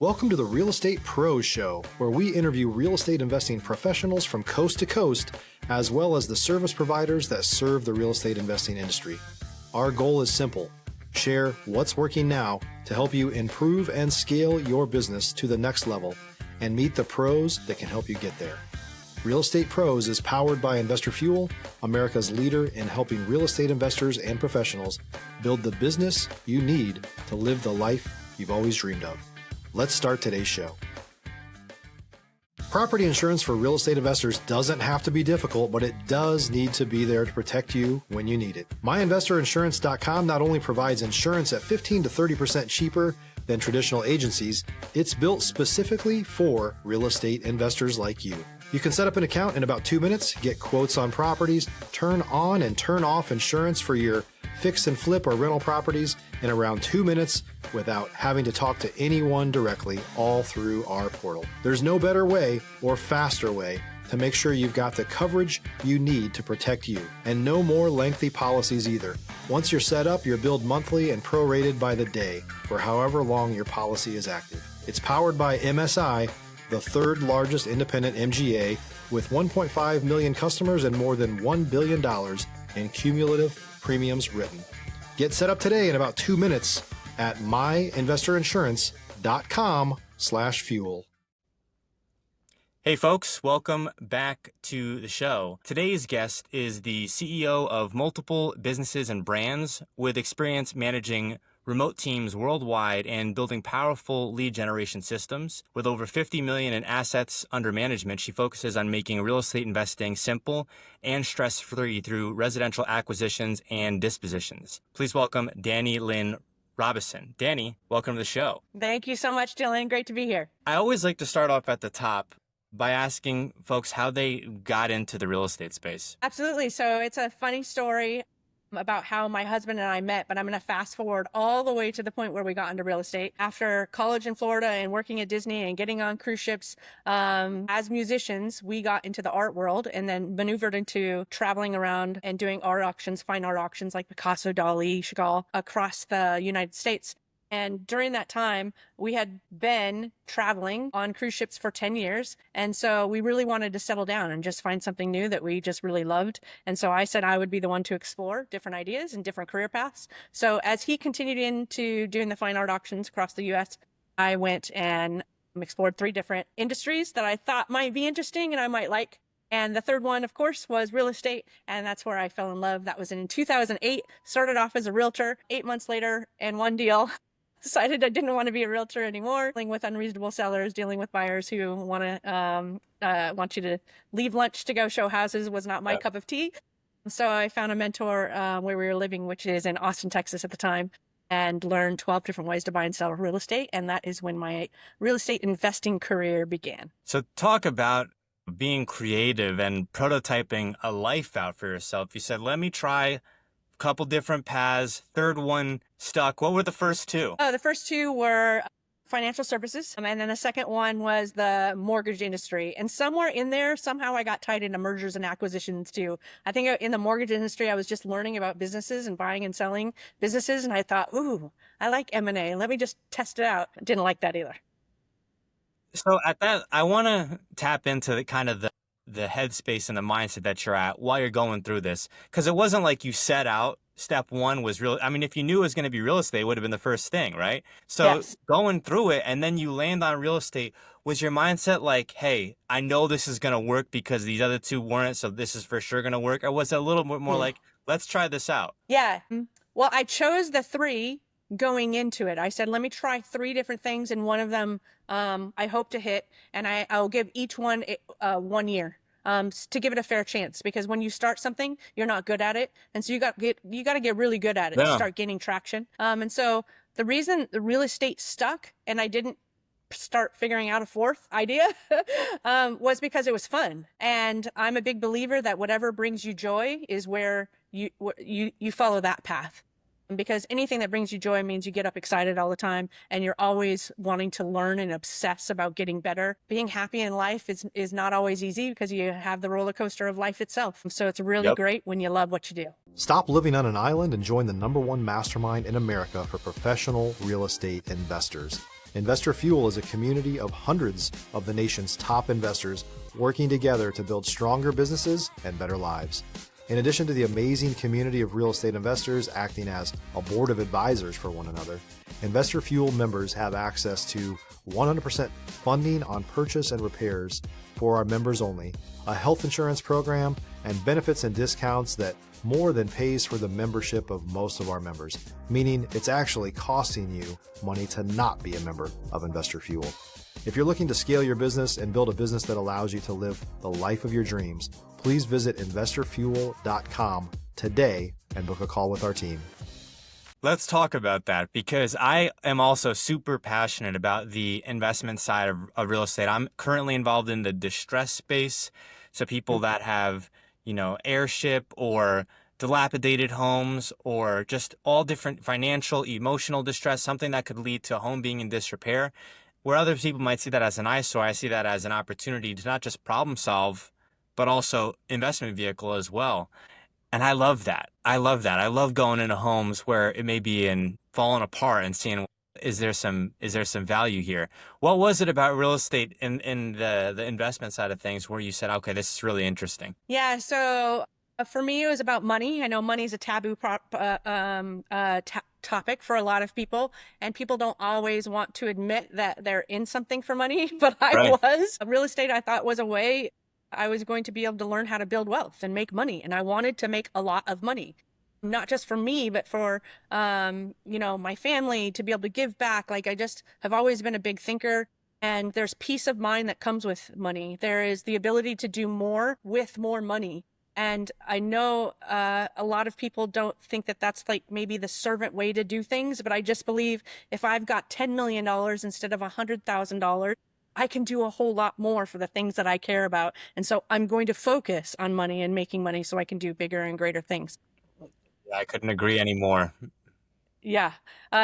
Welcome to the Real Estate Pros Show, where we interview real estate investing professionals from coast to coast, as well as the service providers that serve the real estate investing industry. Our goal is simple: share what's working now to help you improve and scale your business to the next level and meet the pros that can help you get there. Real Estate Pros is powered by Investor Fuel, America's leader in helping real estate investors and professionals build the business you need to live the life you've always dreamed of. Let's start today's show. Property insurance for real estate investors doesn't have to be difficult, but it does need to be there to protect you when you need it. MyInvestorInsurance.com not only provides insurance at 15 to 30% cheaper than traditional agencies, it's built specifically for real estate investors like you. You can set up an account in about 2 minutes, get quotes on properties, turn on and turn off insurance for your fix and flip or rental properties in around 2 minutes without having to talk to anyone directly, all through our portal. There's no better way or faster way to make sure you've got the coverage you need to protect you, and no more lengthy policies either. Once you're set up, you're billed monthly and prorated by the day for however long your policy is active. It's powered by MSI, the third largest independent MGA, with 1.5 million customers and more than $1 billion in cumulative premiums written. Get set up today in about 2 minutes at myinvestorinsurance.com/fuel. Hey folks, welcome back to the show. Today's guest is the CEO of multiple businesses and brands with experience managing remote teams worldwide and building powerful lead generation systems. With over 50 million in assets under management, she focuses on making real estate investing simple and stress-free through residential acquisitions and dispositions. Please welcome Dani Robison. Dani, welcome to the show. Thank you so much, Dylan. Great to be here. I always like to start off at the top by asking folks how they got into the real estate space. Absolutely. So it's a funny story about how my husband and I met, but I'm going to fast forward all the way to the point where we got into real estate. After college in Florida and working at Disney and getting on cruise ships, as musicians, we got into the art world and then maneuvered into traveling around and doing art auctions, fine art auctions like Picasso, Dali, Chagall across the United States. And during that time, we had been traveling on cruise ships for 10 years. And so we really wanted to settle down and just find something new that we just really loved. And so I said I would be the one to explore different ideas and different career paths. So as he continued into doing the fine art auctions across the US, I went and explored 3 different industries that I thought might be interesting and I might like. And the third one, of course, was real estate. And that's where I fell in love. That was in 2008, started off as a realtor. 8 months later, and one deal, decided I didn't want to be a realtor anymore, dealing with unreasonable sellers, dealing with buyers who want you to leave lunch to go show houses was not my cup of tea. So I found a mentor where we were living, which is in Austin, Texas at the time, and learned 12 different ways to buy and sell real estate. And that is when my real estate investing career began. So talk about being creative and prototyping a life out for yourself. You said, let me try couple different paths. Third one stuck. What were the first 2? The first 2 were financial services. And then the second one was the mortgage industry. And somewhere in there, somehow I got tied into mergers and acquisitions too. I think in the mortgage industry, I was just learning about businesses and buying and selling businesses. And I thought, ooh, I like M&A. Let me just test it out. Didn't like that either. So at that, I want to tap into the kind of the headspace and the mindset that you're at while you're going through this. Because it wasn't like you set out, step one was real. I mean, if you knew it was going to be real estate, it would have been the first thing, right? So yes. Going through it and then you land on real estate, was your mindset like, hey, I know this is going to work because these other 2 weren't, so this is for sure going to work? Or was it a little bit more like, let's try this out? Yeah. Well, I chose the 3 going into it. I said, let me try 3 different things. And one of them, I hope to hit, and I'll give each one 1 year. To give it a fair chance, because when you start something, you're not good at it. And so you got to get really good at it to start gaining traction. And so the reason the real estate stuck and I didn't start figuring out a 4th idea was because it was fun. And I'm a big believer that whatever brings you joy is where you follow that path. Because anything that brings you joy means you get up excited all the time and you're always wanting to learn and obsess about getting better. Being happy in life is not always easy because you have the roller coaster of life itself. So it's really great when you love what you do. Stop living on an island and join the #1 mastermind in America for professional real estate investors. Investor Fuel is a community of hundreds of the nation's top investors working together to build stronger businesses and better lives. In addition to the amazing community of real estate investors acting as a board of advisors for one another, Investor Fuel members have access to 100% funding on purchase and repairs for our members only, a health insurance program, and benefits and discounts that more than pays for the membership of most of our members, meaning it's actually costing you money to not be a member of Investor Fuel. If you're looking to scale your business and build a business that allows you to live the life of your dreams, please visit investorfuel.com today and book a call with our team. Let's talk about that, because I am also super passionate about the investment side of real estate. I'm currently involved in the distress space. So people that have, airship or dilapidated homes, or just all different financial, emotional distress, something that could lead to a home being in disrepair. Where other people might see that as an eyesore, I see that as an opportunity to not just problem solve, but also investment vehicle as well. And I love that. I love going into homes where it may be falling apart and seeing, is there some value here? What was it about real estate in the investment side of things where you said, okay, this is really interesting? Yeah. So for me, it was about money. I know money is a taboo topic for a lot of people, and people don't always want to admit that they're in something for money, but I was. Real estate, I thought, was a way I was going to be able to learn how to build wealth and make money. And I wanted to make a lot of money, not just for me, but for, my family, to be able to give back. Like, I just have always been a big thinker, and there's peace of mind that comes with money. There is the ability to do more with more money. And I know a lot of people don't think that that's like maybe the servant way to do things, but I just believe if I've got $10 million instead of $100,000, I can do a whole lot more for the things that I care about. And so I'm going to focus on money and making money so I can do bigger and greater things. I couldn't agree anymore. Yeah.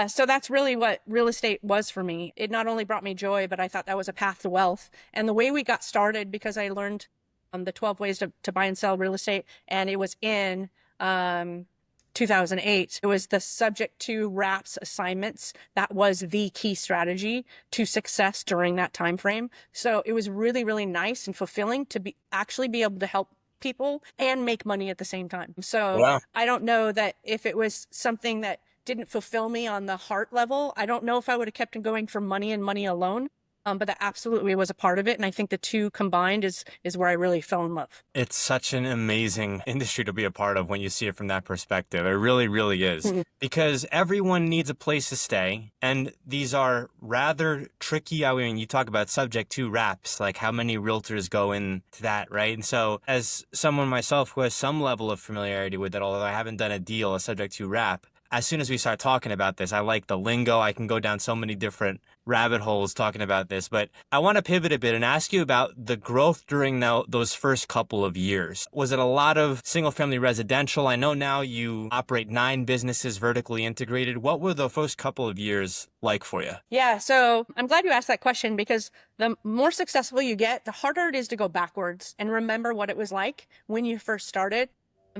So that's really what real estate was for me. It not only brought me joy, but I thought that was a path to wealth. And the way we got started, because I learned the 12 ways to buy and sell real estate, and it was in 2008. It was the subject to wraps assignments that was the key strategy to success during that time frame. So it was really, really nice and fulfilling to be able to help people and make money at the same time. So wow. I don't know that if it was something that didn't fulfill me on the heart level, I don't know if I would have kept it going for money and money alone. But that absolutely was a part of it. And I think the two combined is where I really fell in love. It's such an amazing industry to be a part of when you see it from that perspective. It really, really is. Mm-hmm. Because everyone needs a place to stay. And these are rather tricky. I mean, you talk about subject to wraps, like how many realtors go into that, right? And so as someone myself who has some level of familiarity with it, although I haven't done a deal, a subject to wrap, as soon as we start talking about this, I like the lingo. I can go down so many different rabbit holes talking about this, but I want to pivot a bit and ask you about the growth during those first couple of years. Was it a lot of single-family residential? I know now you operate 9 businesses vertically integrated. What were the first couple of years like for you? Yeah, so I'm glad you asked that question, because the more successful you get, the harder it is to go backwards and remember what it was like when you first started.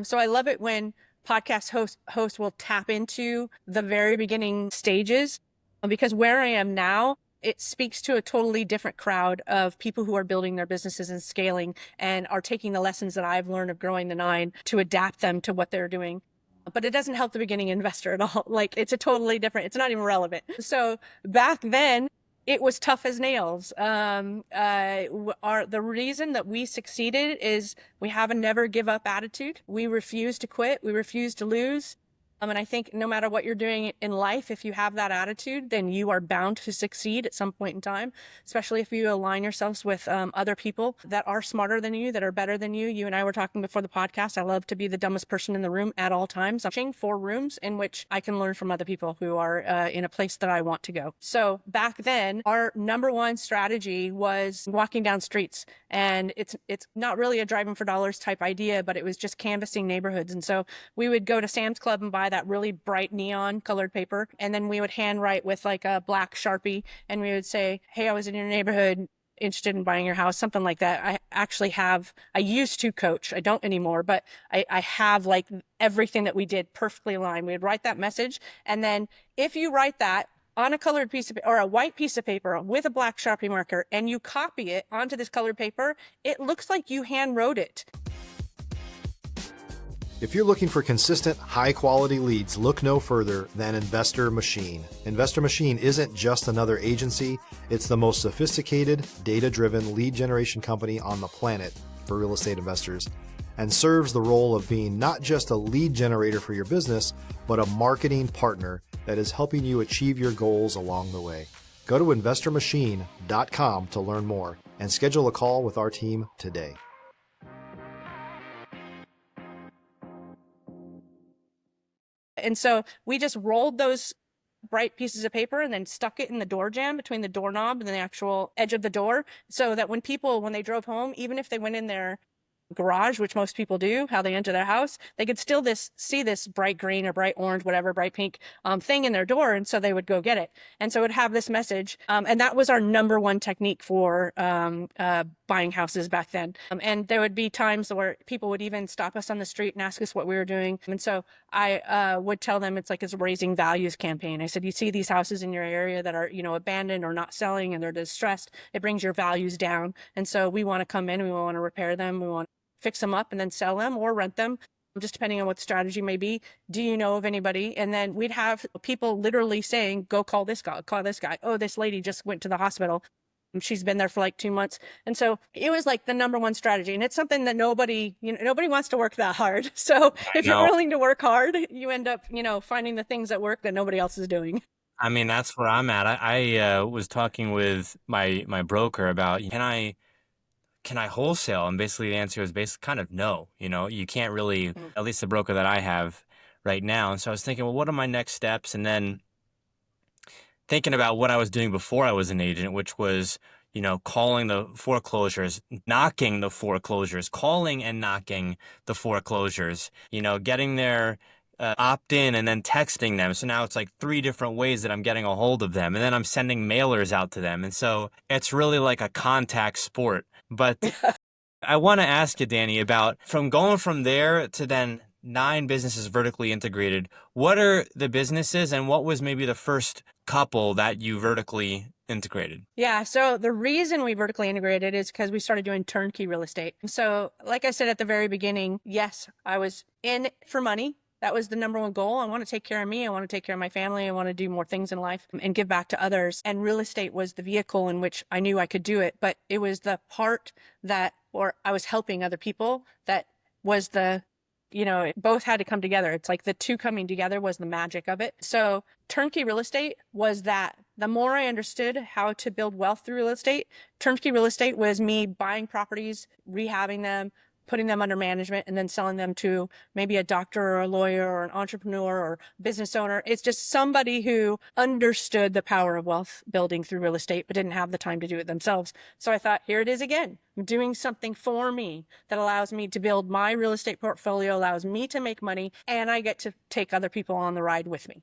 So I love it when podcast hosts will tap into the very beginning stages, because where I am now, it speaks to a totally different crowd of people who are building their businesses and scaling and are taking the lessons that I've learned of growing the 9 to adapt them to what they're doing. But it doesn't help the beginning investor at all. Like, it's a totally different, it's not even relevant. So back then, it was tough as nails. The reason that we succeeded is we have a never give up attitude. We refuse to quit. We refuse to lose. And I think no matter what you're doing in life, if you have that attitude, then you are bound to succeed at some point in time, especially if you align yourselves with other people that are smarter than you, that are better than you. You and I were talking before the podcast. I love to be the dumbest person in the room at all times. I'm searching for rooms in which I can learn from other people who are in a place that I want to go. So back then, our number one strategy was walking down streets. And it's not really a driving for dollars type idea, but it was just canvassing neighborhoods. And so we would go to Sam's Club and buy that really bright neon colored paper. And then we would handwrite with like a black Sharpie, and we would say, hey, I was in your neighborhood, interested in buying your house, something like that. I used to coach. I don't anymore, but I have like everything that we did perfectly aligned. We'd write that message. And then if you write that, on a colored piece of or a white piece of paper with a black Sharpie marker, and you copy it onto this colored paper, it looks like you hand wrote it. If you're looking for consistent, high-quality leads, look no further than Investor Machine. Investor Machine isn't just another agency. It's the most sophisticated, data-driven lead generation company on the planet for real estate investors, and serves the role of being not just a lead generator for your business, but a marketing partner that is helping you achieve your goals along the way. Go to investormachine.com to learn more and schedule a call with our team today. And so we just rolled those bright pieces of paper and then stuck it in the door jamb between the doorknob and the actual edge of the door, so that when they drove home, even if they went in their garage, which most people do, how they enter their house, they could still see this bright green or bright orange, whatever, bright pink thing in their door. And so they would go get it. And so it would have this message. And that was our number one technique for buying houses back then. And there would be times where people would even stop us on the street and ask us what we were doing. And so I would tell them it's a raising values campaign. I said, you see these houses in your area that are, abandoned or not selling and they're distressed, it brings your values down. And so we want to come in, we want to repair them, we want to fix them up and then sell them or rent them, just depending on what the strategy may be. Do you know of anybody? And then we'd have people literally saying, go call this guy, Oh, this lady just went to the hospital. She's been there for 2 months. And so it was the number one strategy. And it's something that nobody wants to work that hard. So if you're willing to work hard, you end up, finding the things that work that nobody else is doing. I mean, that's where I'm at. I was talking with my broker about, can I wholesale? And basically the answer is kind of no. You can't really, at least the broker that I have right now. And so I was thinking, well, what are my next steps? And then thinking about what I was doing before I was an agent, which was, calling the foreclosures, knocking the foreclosures, calling and knocking the foreclosures, getting their opt-in and then texting them. So now it's 3 different ways that I'm getting a hold of them. And then I'm sending mailers out to them. And so it's really like a contact sport. But I want to ask you, Dani, about going from there to then 9 businesses vertically integrated. What are the businesses and what was maybe the first couple that you vertically integrated? Yeah. So the reason we vertically integrated is because we started doing turnkey real estate. So like I said at the very beginning, yes, I was in for money. That was the number one goal. I want to take care of me. I want to take care of my family. I want to do more things in life and give back to others. And real estate was the vehicle in which I knew I could do it. But it was the part or I was helping other people, that was it both had to come together. It's the 2 coming together was the magic of it. So turnkey real estate was that. The more I understood how to build wealth through real estate, turnkey real estate was me buying properties, rehabbing them, putting them under management, and then selling them to maybe a doctor or a lawyer or an entrepreneur or business owner. It's just somebody who understood the power of wealth building through real estate, but didn't have the time to do it themselves. So I thought, here it is again. I'm doing something for me that allows me to build my real estate portfolio, allows me to make money, and I get to take other people on the ride with me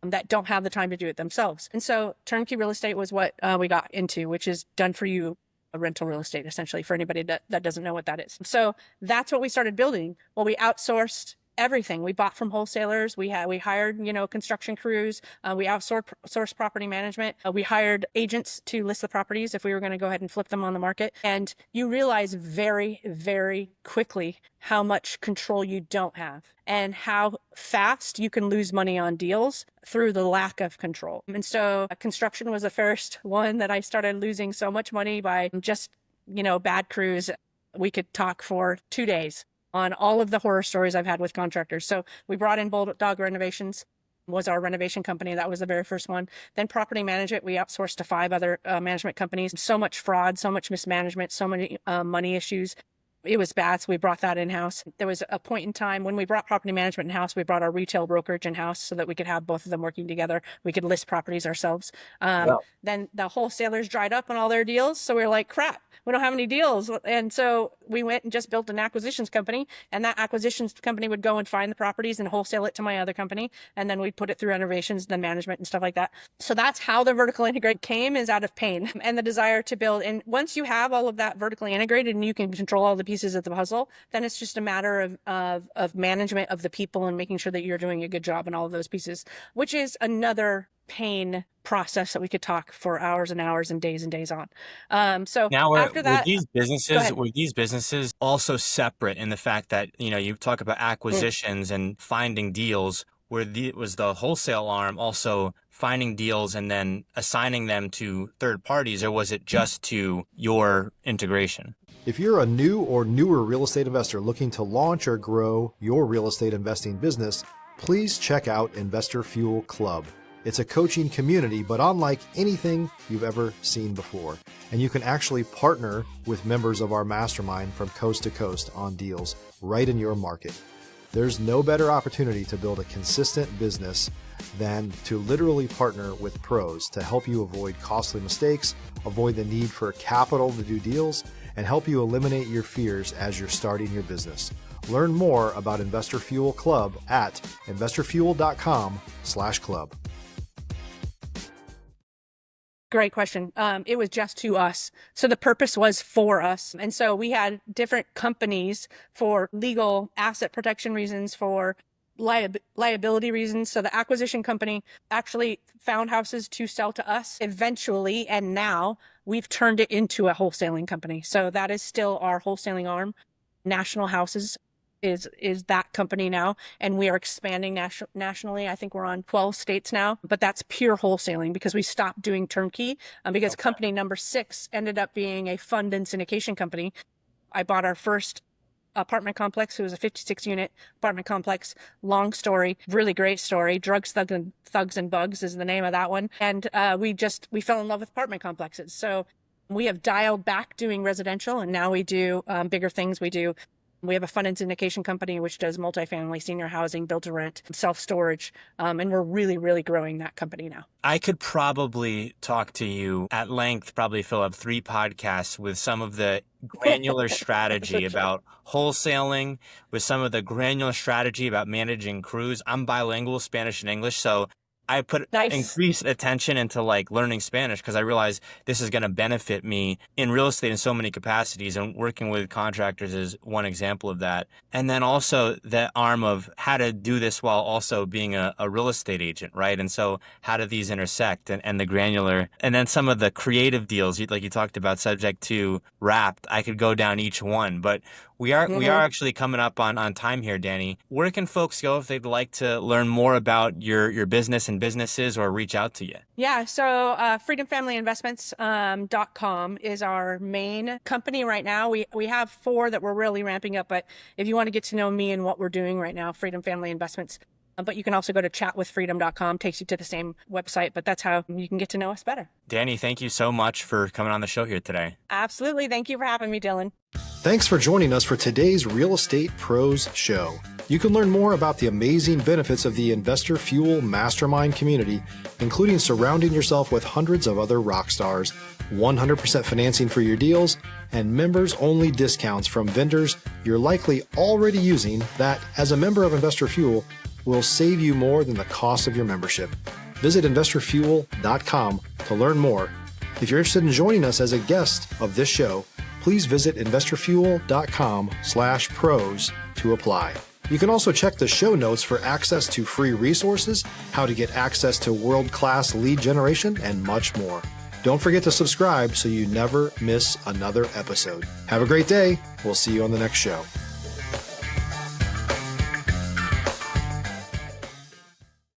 that don't have the time to do it themselves. And so turnkey real estate was what we got into, which is done for you rental real estate, essentially, for anybody that doesn't know what that is. So that's what we started building. Well, we outsourced everything. We bought from wholesalers. We hired, construction crews. We outsourced property management. We hired agents to list the properties if we were going to go ahead and flip them on the market. And you realize very, very quickly how much control you don't have and how fast you can lose money on deals through the lack of control. And so construction was the first one that I started losing so much money by just, bad crews. We could talk for 2 days on all of the horror stories I've had with contractors. So we brought in Bulldog Renovations, was our renovation company. That was the very first one. Then property management, we outsourced to 5 other management companies. So much fraud, so much mismanagement, so many money issues. It was bad, so we brought that in-house. There was a point in time when we brought property management in-house, we brought our retail brokerage in-house so that we could have both of them working together. We could list properties ourselves. Then the wholesalers dried up on all their deals, so we were like, crap, we don't have any deals. And so we went and just built an acquisitions company, and that acquisitions company would go and find the properties and wholesale it to my other company, and then we'd put it through renovations, then management and stuff like that. So that's how the vertical integrate came, is out of pain and the desire to build. And once you have all of that vertically integrated and you can control all the pieces of the puzzle. Then it's just a matter of management of the people and making sure that you're doing a good job in all of those pieces, which is another pain process that we could talk for hours and hours and days on. So Now, after that, were these businesses also separate in the fact that, you talk about acquisitions and finding deals, was the wholesale arm also finding deals and then assigning them to third parties, or was it just to your integration? If you're a new or newer real estate investor looking to launch or grow your real estate investing business, please check out Investor Fuel Club. It's a coaching community, but unlike anything you've ever seen before. And you can actually partner with members of our mastermind from coast to coast on deals right in your market. There's no better opportunity to build a consistent business than to literally partner with pros to help you avoid costly mistakes, avoid the need for capital to do deals, and help you eliminate your fears as you're starting your business. Learn more about Investor Fuel Club at investorfuel.com/club. Great question. It was just to us. So the purpose was for us. And so we had different companies for legal asset protection reasons, for liability reasons. So the acquisition company actually found houses to sell to us eventually. And now we've turned it into a wholesaling company. So that is still our wholesaling arm. National Houses is that company now, and we are expanding nationally. I think we're on 12 states now, but that's pure wholesaling because we stopped doing turnkey because company number 6 ended up being a fund and syndication company. I bought our first apartment complex. It was a 56 unit apartment complex. Long story, really great story. Drugs, Thugs and Bugs is the name of that one. And we fell in love with apartment complexes. So we have dialed back doing residential, and now we do bigger things. We have a fund and syndication company which does multifamily, senior housing, build to rent, self-storage, and we're really, really growing that company now. I could probably talk to you at length, probably fill up 3 podcasts with some of the granular strategy about wholesaling, with some of the granular strategy about managing crews. I'm bilingual, Spanish and English, so I put increased attention into learning Spanish because I realized this is going to benefit me in real estate in so many capacities, and working with contractors is one example of that. And then also the arm of how to do this while also being a real estate agent, right? And so how do these intersect, and the granular, and then some of the creative deals, like you talked about, subject to Wrapped. I could go down each one, but we are actually coming up on time here, Dani. Where can folks go if they'd like to learn more about your business and businesses, or reach out to you? Yeah, so freedomfamilyinvestments.com is our main company right now. We have 4 that we're really ramping up, but if you want to get to know me and what we're doing right now, Freedom Family Investments. But you can also go to chatwithfreedom.com, takes you to the same website, but that's how you can get to know us better. Dani, thank you so much for coming on the show here today. Absolutely. Thank you for having me, Dylan. Thanks for joining us for today's Real Estate Pros Show. You can learn more about the amazing benefits of the Investor Fuel Mastermind community, including surrounding yourself with hundreds of other rock stars, 100% financing for your deals, and members-only discounts from vendors you're likely already using that, as a member of Investor Fuel, will save you more than the cost of your membership. Visit investorfuel.com to learn more. If you're interested in joining us as a guest of this show, please visit investorfuel.com/pros to apply. You can also check the show notes for access to free resources, how to get access to world-class lead generation, and much more. Don't forget to subscribe so you never miss another episode. Have a great day. We'll see you on the next show.